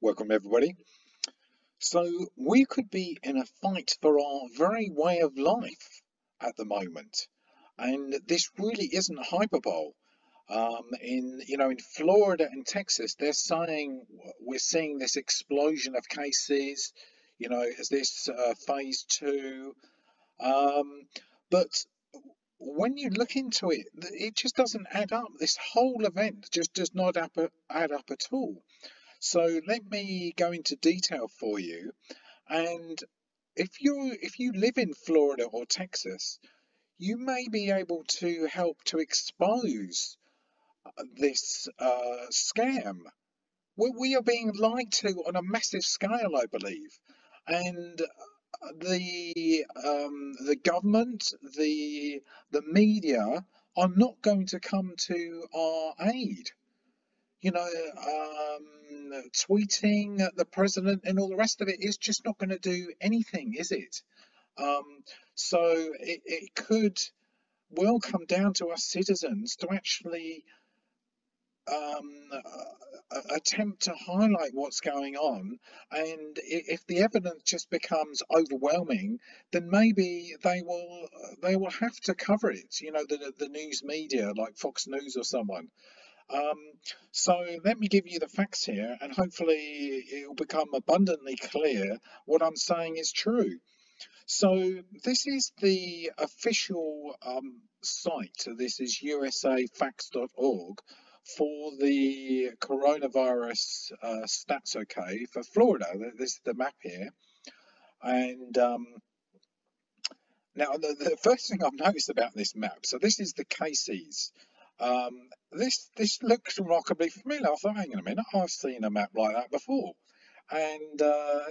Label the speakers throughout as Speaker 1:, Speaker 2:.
Speaker 1: Welcome everybody. So we could be in a fight for our very way of life at the moment, and this really isn't hyperbole. In Florida and Texas, they're saying we're seeing this explosion of cases. Is this phase two? But when you look into it, it just doesn't add up. This whole event just does not add up at all. So let me go into detail for you. And if you live in Florida or Texas, you may be able to help to expose this scam. We are being lied to on a massive scale, I believe, and the government, the media are not going to come to our aid. Tweeting at the president and all the rest of it is just not going to do anything, is it? So it could well come down to us citizens to actually attempt to highlight what's going on, and if the evidence just becomes overwhelming, then maybe they will have to cover it. The news media like Fox News or someone. So let me give you the facts here, and hopefully it will become abundantly clear what I'm saying is true. So this is the official site. This is usafacts.org for the coronavirus stats, okay, for Florida. This is the map here. And now the first thing I've noticed about this map, so this is the cases. This looks remarkably familiar. I thought, hang on a minute, I've seen a map like that before. And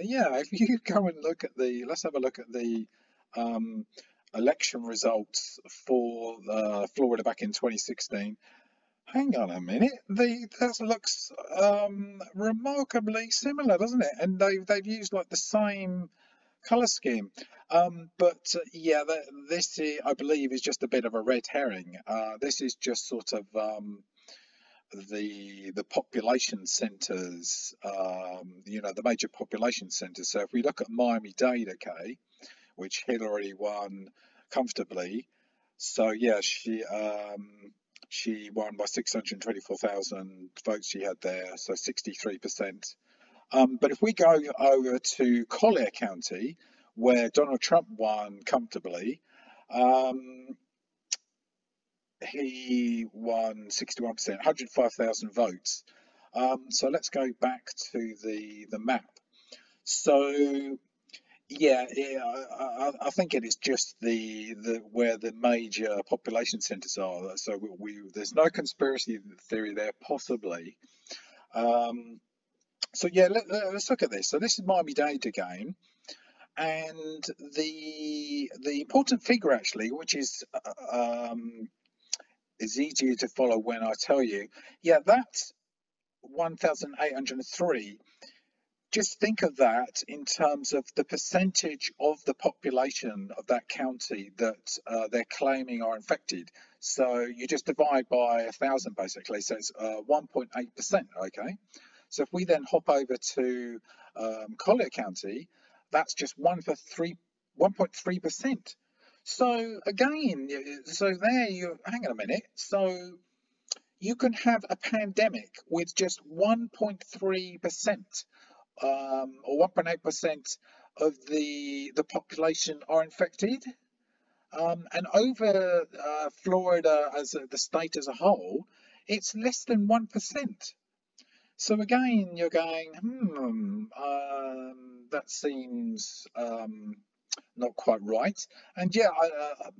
Speaker 1: yeah, if you go and look at let's have a look at the election results for Florida back in 2016. Hang on a minute, that looks remarkably similar, doesn't it? And they've used like the same colour scheme. But yeah, this I believe is just a bit of a red herring. This is just sort of the population centres, the major population centres. So if we look at Miami-Dade, okay, which Hillary won comfortably. So yeah, she won by 624,000 votes she had there, so 63%. But if we go over to Collier County, where Donald Trump won comfortably, he won 61%, 105,000 votes. So let's go back to the map. So yeah, I think it is just where the major population centres are. So there's no conspiracy theory there, possibly. So yeah, let's look at this. So this is Miami-Dade again, and the important figure actually, which is easier to follow when I tell you. Yeah, that's 1,803. Just think of that in terms of the percentage of the population of that county that they're claiming are infected. So you just divide by 1,000 basically, so it's 1.8%, okay? So if we then hop over to Collier County, that's just 1.3%. So again, hang on a minute. So you can have a pandemic with just 1.3%. Or 1.8% of the population are infected, and over Florida as the state as a whole, it's less than 1%. So again, you're going, that seems not quite right. And yeah,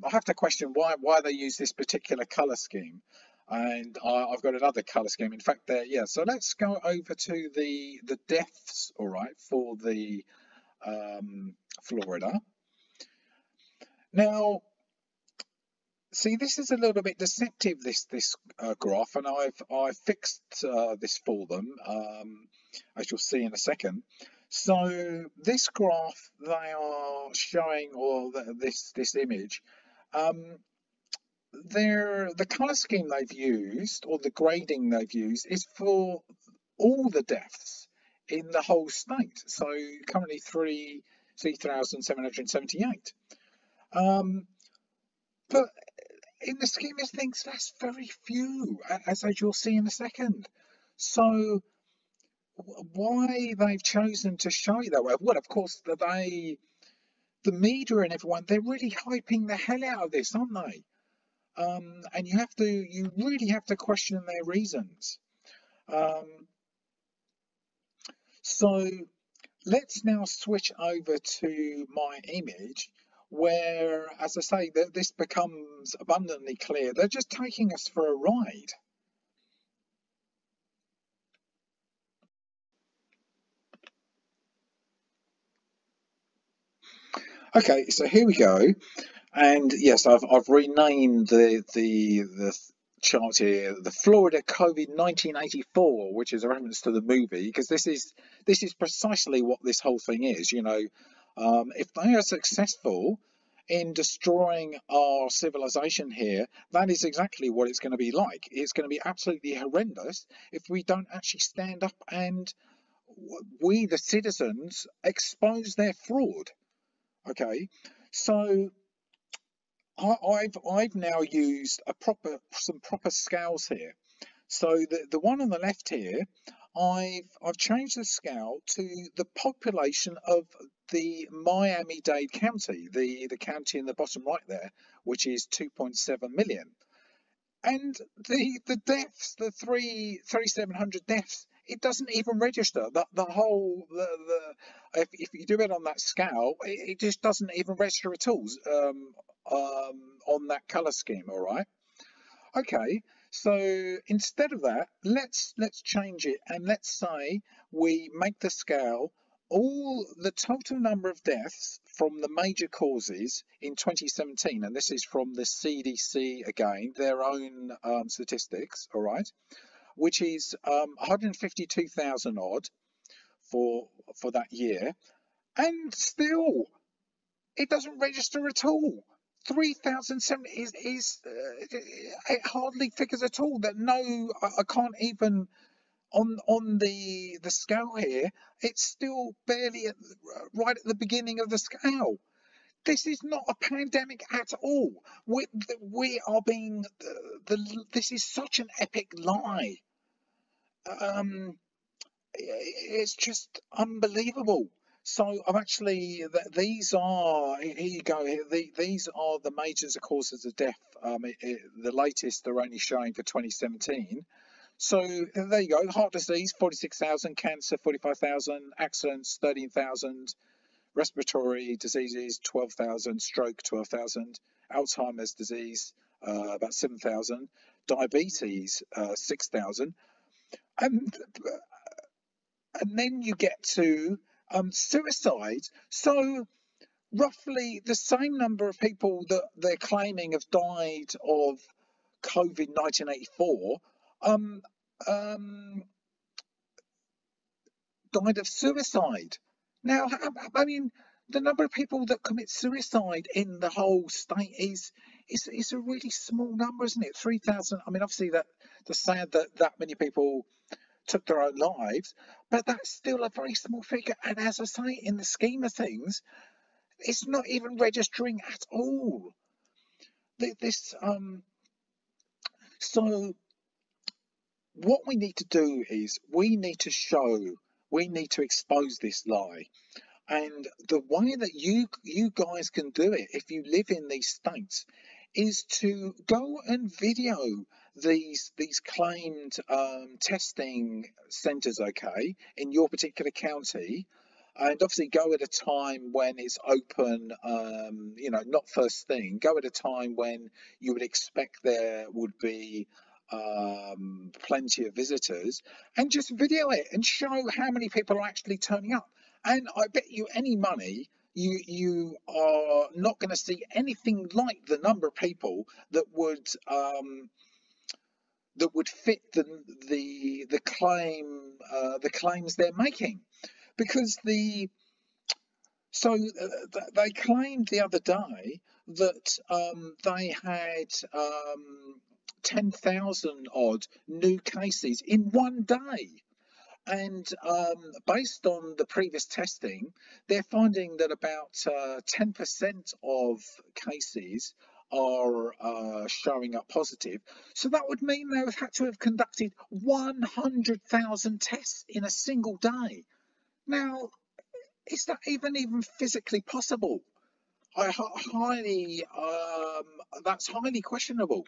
Speaker 1: I have to question why they use this particular colour scheme. And I've got another colour scheme. In fact, there, yeah. So let's go over to the deaths, all right, for the Florida. Now, see, this is a little bit deceptive, this graph, and I've fixed this for them, as you'll see in a second. So this graph they are showing, or this image. The colour scheme they've used, or the grading they've used, is for all the deaths in the whole state. So currently 3,778. But in the scheme of things, that's very few, as you'll see in a second. So why they've chosen to show it that way? Well, of course, the media and everyone, they're really hyping the hell out of this, aren't they? And you really have to question their reasons. So let's now switch over to my image where, as I say, this becomes abundantly clear. They're just taking us for a ride. Okay, so here we go. And yes, I've renamed the chart here the Florida COVID 1984, which is a reference to the movie, because this is precisely what this whole thing is. If they are successful in destroying our civilization here, that is exactly what it's going to be like. It's going to be absolutely horrendous if we don't actually stand up and we, the citizens, expose their fraud. Okay, so I've now used some proper scales here. So the one on the left here, I've changed the scale to the population of the Miami-Dade County, the county in the bottom right there, which is 2.7 million. And the deaths, the 3,700 deaths, it doesn't even register. The whole if you do it on that scale, it just doesn't even register at all on that color scheme. All right. Okay. So instead of that, let's change it and let's say we make the scale all the total number of deaths from the major causes in 2017, and this is from the CDC again, their own statistics, all right, which is 152,000 odd for that year, and still it doesn't register at all. 3,007 is it hardly figures at all. That no, I can't even on the scale here. It's still barely right at the beginning of the scale. This is not a pandemic at all. We are being this is such an epic lie. It's just unbelievable. So I've actually these are here you go. These are the major causes of death. The latest they're only showing for 2017. So there you go. Heart disease 46,000, cancer 45,000, accidents 13,000, respiratory diseases 12,000, stroke 12,000, Alzheimer's disease about 7,000, diabetes 6,000, and then you get to suicide. So roughly the same number of people that they're claiming have died of COVID 1984 died of suicide. Now, I mean, the number of people that commit suicide in the whole state is a really small number, isn't it? 3,000. I mean, obviously that's sad that many people took their own lives, but that's still a very small figure. And as I say, in the scheme of things, it's not even registering at all. So what we need to do is we need to expose this lie. And the way that you guys can do it, if you live in these states, is to go and video these claimed testing centres, okay, in your particular county, and obviously go at a time when it's open, not first thing. Go at a time when you would expect there would be plenty of visitors, and just video it and show how many people are actually turning up. And I bet you any money you are not going to see anything like the number of people that would fit the claims they're making, because they claimed the other day that they had 10,000 odd new cases in one day. And based on the previous testing, they're finding that about 10% of cases are showing up positive. So that would mean they would have to have conducted 100,000 tests in a single day. Now, is that even physically possible? Highly, that's highly questionable.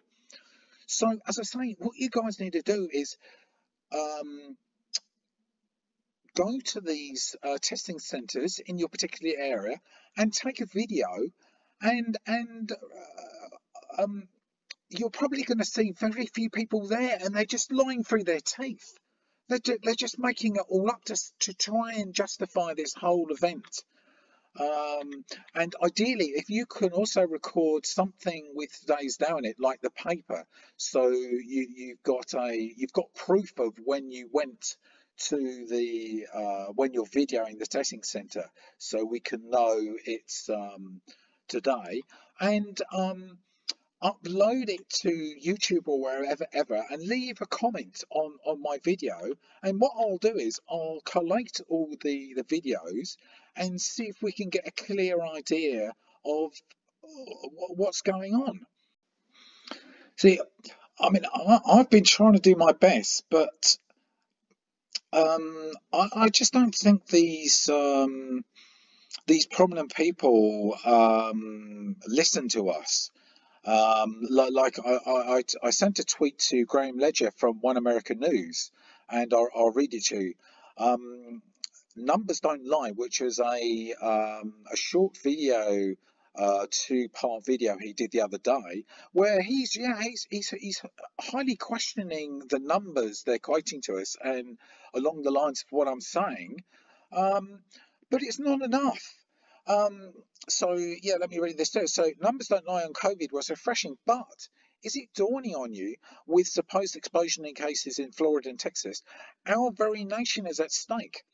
Speaker 1: So, as I say, what you guys need to do is um, go to these testing centres in your particular area and take a video, and you're probably going to see very few people there, and they're just lying through their teeth. They're just making it all up to try and justify this whole event. And ideally, if you can also record something with today's day on it, like the paper, so you've got proof of when you went to the when you're videoing the testing centre, so we can know it's today, and upload it to YouTube or wherever ever, and leave a comment on my video. And what I'll do is I'll collate all the videos and see if we can get a clear idea of what's going on. See, I mean, I've been trying to do my best, but I just don't think these prominent people listen to us. Like I sent a tweet to Graham Ledger from One American News, and I'll read it to you. Numbers Don't Lie, which is a short video, two-part video he did the other day, where he's highly questioning the numbers they're quoting to us, and along the lines of what I'm saying, um, but it's not enough. Um, so yeah, let me read this too. So numbers don't lie on COVID was refreshing, but is it dawning on you, with supposed explosion in cases in Florida and Texas, our very nation is at stake?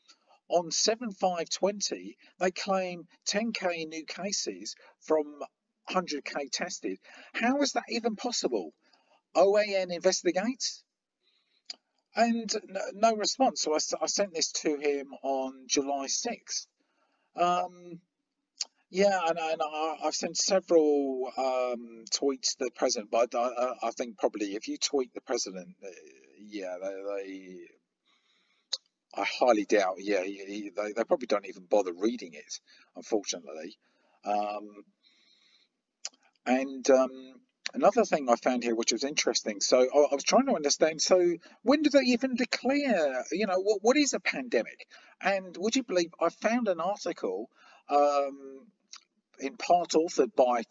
Speaker 1: On 7/5/20, they claim 10K new cases from 100K tested. How is that even possible? OAN investigates? And no response. So I sent this to him on July 6th. Um, Yeah, and I've sent several tweets to the president, but I think probably if you tweet the president, yeah, I highly doubt. Yeah, they probably don't even bother reading it, unfortunately. Um, and another thing I found here, which was interesting. So I was trying to understand. So when do they even declare? What is a pandemic? And would you believe I found an article. In part authored by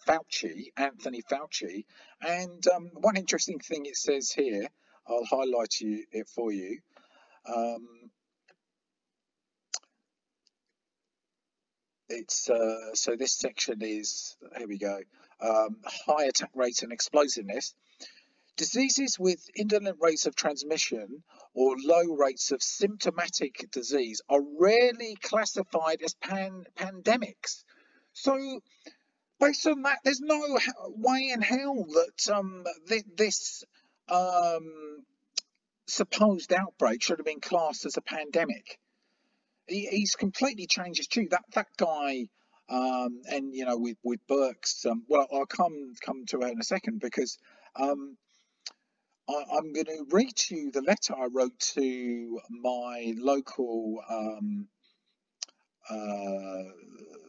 Speaker 1: Anthony Fauci. And one interesting thing it says here, I'll highlight it for you. Um, so this section is, here we go, high attack rates and explosiveness. Diseases with indolent rates of transmission or low rates of symptomatic disease are rarely classified as pandemics. So based on that, there's no way in hell that this um, supposed outbreak should have been classed as a pandemic. He's completely changed his tune. That guy, and with Burke's. Well, I'll come to it in a second, because um, I'm going to read to you the letter I wrote to my local.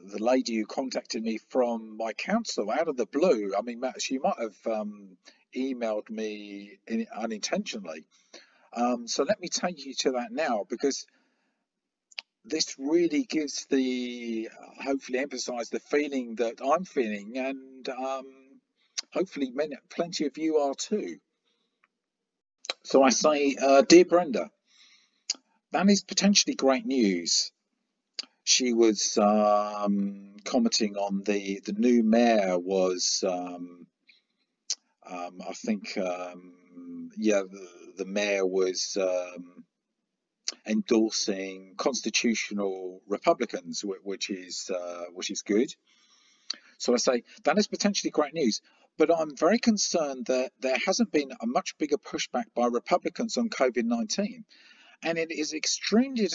Speaker 1: The lady who contacted me from my council out of the blue. I mean, she might have emailed me unintentionally. So let me take you to that now, because this really gives hopefully emphasize the feeling that I'm feeling, and hopefully plenty of you are too. So I say, dear Brenda, that is potentially great news. She was commenting on the new mayor was, I think, yeah, the mayor was endorsing constitutional Republicans, which is good. So I say that is potentially great news, but I'm very concerned that there hasn't been a much bigger pushback by Republicans on COVID-19. And it is extremely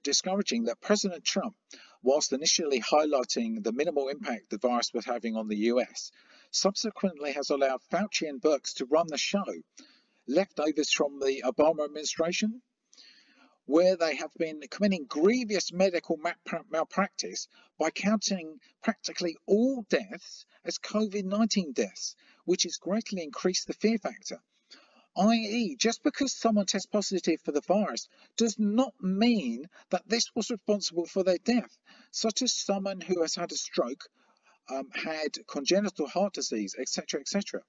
Speaker 1: discouraging that President Trump, whilst initially highlighting the minimal impact the virus was having on the US, subsequently has allowed Fauci and Birx to run the show, leftovers from the Obama administration, where they have been committing grievous medical malpractice by counting practically all deaths as COVID-19 deaths, which has greatly increased the fear factor. I.e., just because someone tests positive for the virus does not mean that this was responsible for their death, such as someone who has had a stroke, had congenital heart disease, etc., etc.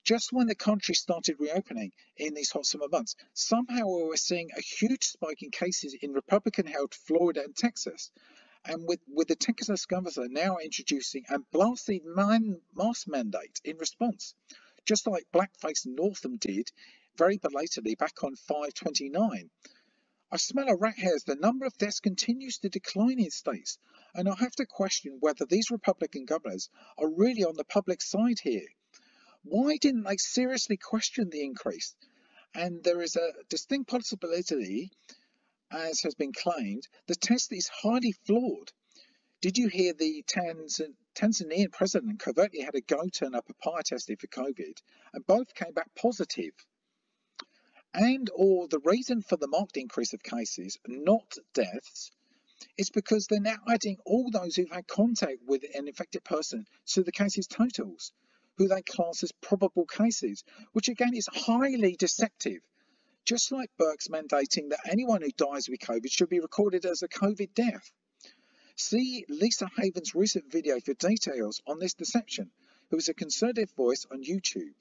Speaker 1: Just when the country started reopening in these hot summer months, somehow we were seeing a huge spike in cases in Republican-held Florida and Texas. And with the Texas governor now introducing a blasted mask mandate in response, just like blackface Northam did very belatedly back on 5/29. I smell a rat hair as the number of deaths continues to decline in states, and I have to question whether these Republican governors are really on the public side here. Why didn't they seriously question the increase? And there is a distinct possibility, as has been claimed, the test is highly flawed. Did you hear the Tanzanian president covertly had a go turn up a papaya testing for COVID, and both came back positive? And or the reason for the marked increase of cases, not deaths, is because they're now adding all those who've had contact with an infected person to the cases totals, who they class as probable cases, which again is highly deceptive. Just like Birx mandating that anyone who dies with COVID should be recorded as a COVID death. See Lisa Haven's recent video for details on this deception, who is a conservative voice on YouTube.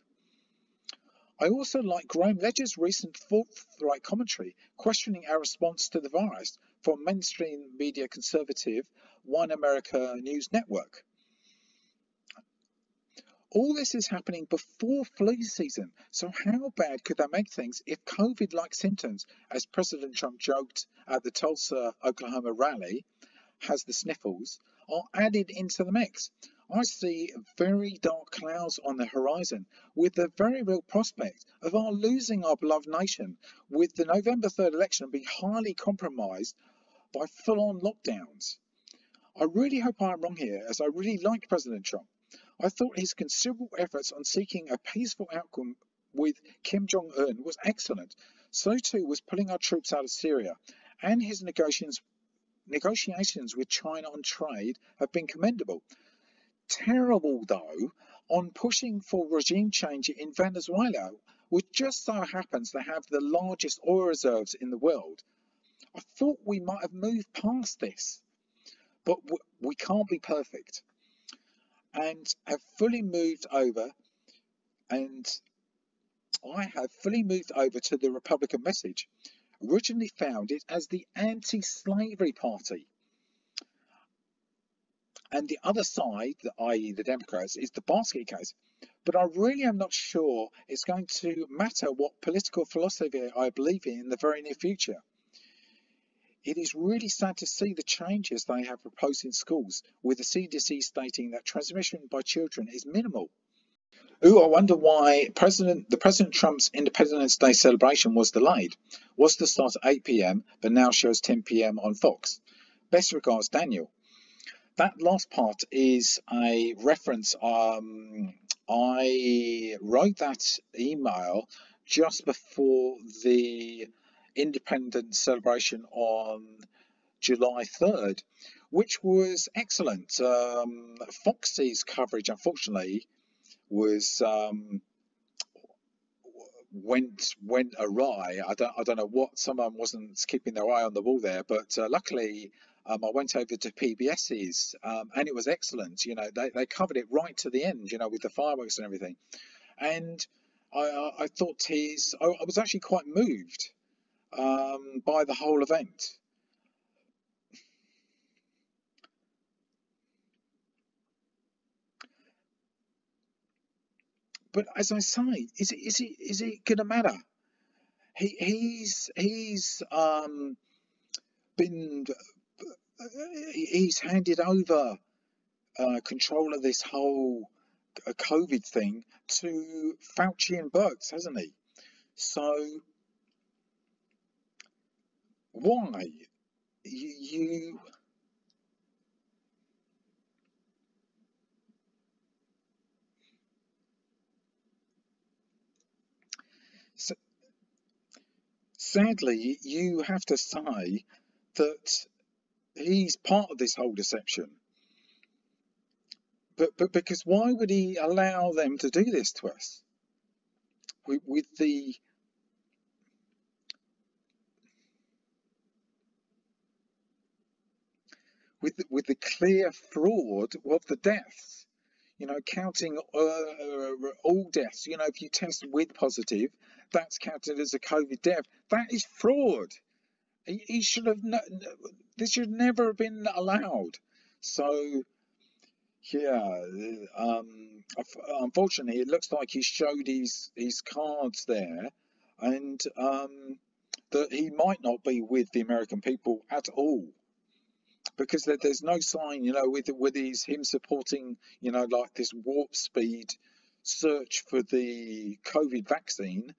Speaker 1: I also like Graham Ledger's recent forthright commentary questioning our response to the virus from mainstream media conservative One America News Network. All this is happening before flu season, so how bad could that make things if COVID-like symptoms, as President Trump joked at the Tulsa, Oklahoma rally, has the sniffles, are added into the mix? I see very dark clouds on the horizon, with the very real prospect of our losing our beloved nation, with the November 3rd election being highly compromised by full-on lockdowns. I really hope I'm wrong here, as I really like President Trump. I thought his considerable efforts on seeking a peaceful outcome with Kim Jong-un was excellent. So too was pulling our troops out of Syria, and his negotiations with China on trade have been commendable. Terrible, though, on pushing for regime change in Venezuela, which just so happens to have the largest oil reserves in the world. I thought we might have moved past this, but we can't be perfect. And have fully moved over, and I have fully moved over to the Republican message, originally founded as the anti-slavery party. And the other side, i.e. the Democrats, is the basket case. But I really am not sure it's going to matter what political philosophy I believe in the very near future. It is really sad to see the changes they have proposed in schools, with the CDC stating that transmission by children is minimal. Ooh, I wonder why President Trump's Independence Day celebration was delayed. Was to start at 8 p.m, but now shows 10 p.m. on Fox. Best regards, Daniel. That last part is a reference. I wrote that email just before the Independence celebration on July 3rd, which was excellent. Fox's coverage, unfortunately, was went awry. I don't know what, someone wasn't keeping their eye on the ball there, but luckily I went over to PBS's, and it was excellent. You know, they covered it right to the end, you know, with the fireworks and everything. And I thought I was actually quite moved by the whole event. But as I say, is it gonna matter? He's been he's handed over control of this whole COVID thing to Fauci and Birx, hasn't he? So Why? You sadly, you have to say that he's part of this whole deception. But because why would he allow them to do this to us? With the clear fraud of the deaths, counting all deaths. If you test with positive, that's counted as a COVID death. That is fraud. He should have. This should never have been allowed. So yeah, unfortunately, it looks like he showed his cards there, and that he might not be with the American people at all, because there's no sign, with him supporting, like this warp speed search for the COVID vaccine.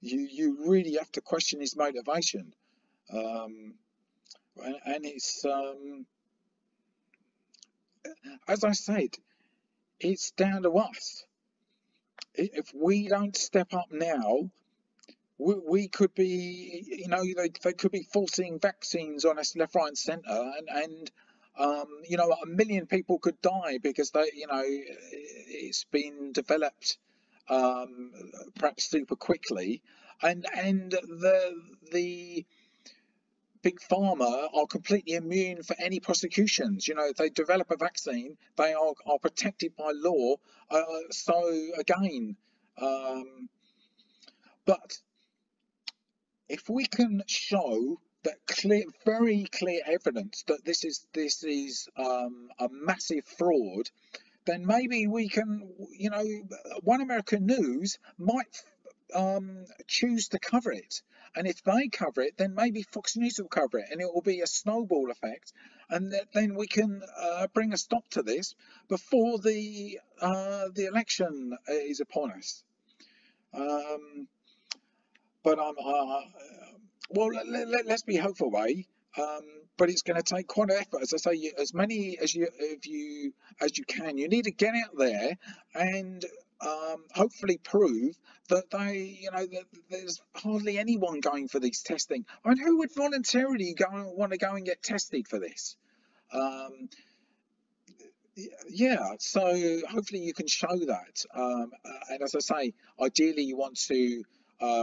Speaker 1: You really have to question his motivation, and it's as I said, it's down to us. If we don't step up now, we could be, they could be forcing vaccines on us left, right, and centre, and a million people could die because it's been developed perhaps super quickly, and the big pharma are completely immune for any prosecutions. If they develop a vaccine, they are protected by law. So again, but if we can show that very clear evidence that this is a massive fraud, then maybe we can, One American News might choose to cover it, and if they cover it, then maybe Fox News will cover it, and it will be a snowball effect, and then we can bring a stop to this before the election is upon us. But well, let's be hopeful, Ray. But it's going to take quite an effort, as I say. As many as you can, you need to get out there and hopefully prove that that there's hardly anyone going for these testing. I mean, who would voluntarily want to go and get tested for this? Yeah, so hopefully you can show that. And as I say, ideally you want to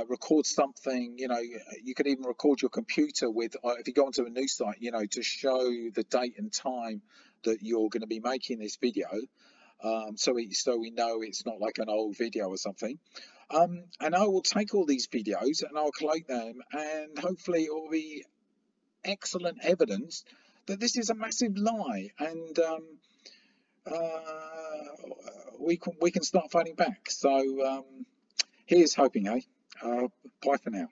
Speaker 1: record something. You could even record your computer with, if you go onto a news site, to show the date and time that you're going to be making this video, so we know it's not like an old video or something. And I will take all these videos and I'll collate them, and hopefully it will be excellent evidence that this is a massive lie, and we can start fighting back. So here's hoping, bye for now.